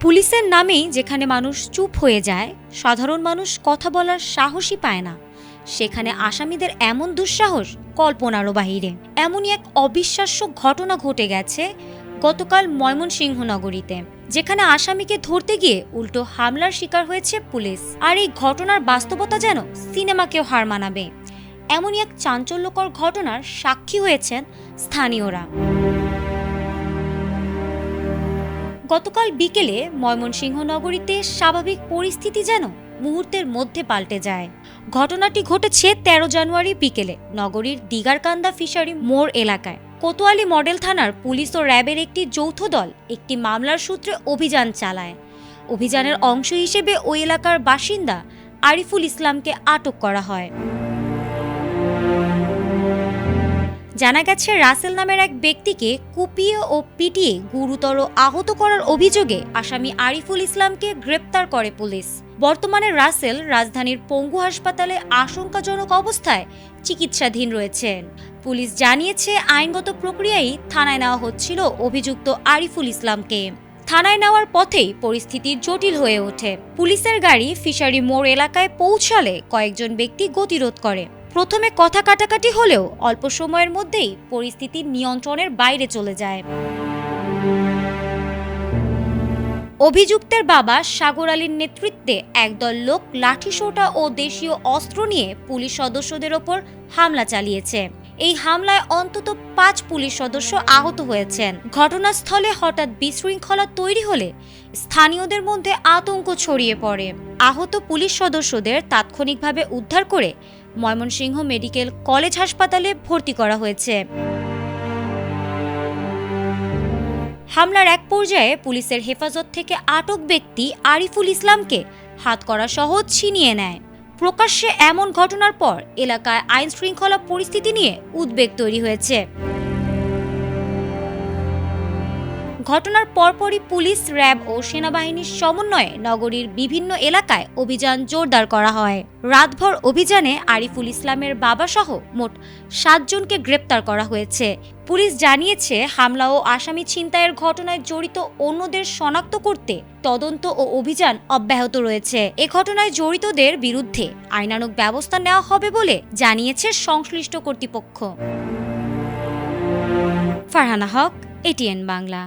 পুলিশের নামেই যেখানে মানুষ চুপ হয়ে যায়, সাধারণ মানুষ কথা বলার সাহসই পায় না, সেখানে আসামিদের এমন দুঃসাহস কল্পনারও বাহিরে। এমনই এক অবিশ্বাস্য ঘটনা ঘটে গেছে গতকাল ময়মনসিংহ নগরীতে, যেখানে আসামিকে ধরতে গিয়ে উল্টো হামলার শিকার হয়েছে পুলিশ। আর এই ঘটনার বাস্তবতা যেন সিনেমাকেও হার মানাবে। এমনই এক চাঞ্চল্যকর ঘটনার সাক্ষী হয়েছেন স্থানীয়রা। গতকাল বিকেলে ময়মনসিংহ নগরীতে স্বাভাবিক পরিস্থিতি যেন মুহূর্তের মধ্যে পাল্টে যায়। ঘটনাটি ঘটেছে 13 জানুয়ারি বিকেলে নগরীর দিগারকান্দা ফিশারি মোড় এলাকায়। কোতোয়ালি মডেল থানার পুলিশ ও র্যাবের একটি যৌথ দল একটি মামলার সূত্রে অভিযান চালায়। অভিযানের অংশ হিসেবে ওই এলাকার বাসিন্দা আরিফুল ইসলামকে আটক করা হয়। জানা গেছে, রাসেল নামের এক ব্যক্তিকে কুপিয়ে ও পিটিয়ে গুরুতর আহত করার অভিযোগে আসামি আরিফুল ইসলামকে গ্রেপ্তার করে পুলিশ। বর্তমানে রাসেল রাজধানীর পঙ্গু হাসপাতালে আশঙ্কাজনক অবস্থায় চিকিৎসাধীন রয়েছেন। পুলিশ জানিয়েছে, আইনগত প্রক্রিয়ায় থানায় নেওয়া হচ্ছিল অভিযুক্ত আরিফুল ইসলামকে। থানায় নেওয়ার পথেই পরিস্থিতি জটিল হয়ে ওঠে। পুলিশের গাড়ি ফিশারি মোড় এলাকায় পৌঁছালে কয়েকজন ব্যক্তি গতিরোধ করে। প্রথমে কথা কাটাকাটি হলেও অল্প সময়ের মধ্যেই পরিস্থিতি নিয়ন্ত্রণের বাইরে চলে যায়। অভিযুক্তের বাবা সাগর আলীর নেতৃত্বে একদল লোক লাঠিসোঁটা ও দেশীয় অস্ত্র নিয়ে পুলিশ সদস্যদের ওপর হামলা চালিয়েছে। এই হামলায় অন্তত 5 পুলিশ সদস্য আহত হয়েছেন। ঘটনাস্থলে হঠাৎ বিশৃঙ্খলা তৈরি হলে স্থানীয়দের মধ্যে আতঙ্ক ছড়িয়ে পড়ে। আহত পুলিশ সদস্যদের তাৎক্ষণিকভাবে উদ্ধার করে ময়মনসিংহ মেডিকেল কলেজ হাসপাতালে ভর্তি করা হয়েছে। হামলার এক পর্যায়ে পুলিশের হেফাজত থেকে আটক ব্যক্তি আরিফুল ইসলামকে হাতকড়া সহ ছিনিয়ে নেয়। প্রকাশ্যে এমন ঘটনার পর এলাকায় আইন শৃঙ্খলা পরিস্থিতি নিয়ে উদ্বেগ তৈরি হয়েছে। ঘটনার পরপরই পুলিশ, র্যাব ও সেনাবাহিনীর সমন্বয়ে নগরীর বিভিন্ন এলাকায় অভিযান জোরদার করা হয়। রাতভর অভিযানে আরিফুল ইসলামের বাবা সহ মোট 7 জনকে গ্রেপ্তার করা হয়েছে। পুলিশ জানিয়েছে, হামলা ও আসামি ছিনতাইয়ের ঘটনায় জড়িত অন্যদের শনাক্ত করতে তদন্ত ও অভিযান অব্যাহত রয়েছে। এ ঘটনায় জড়িতদের বিরুদ্ধে আইনানুগ ব্যবস্থা নেওয়া হবে বলে জানিয়েছে সংশ্লিষ্ট কর্তৃপক্ষ। ফারহানা হক, ATN বাংলা।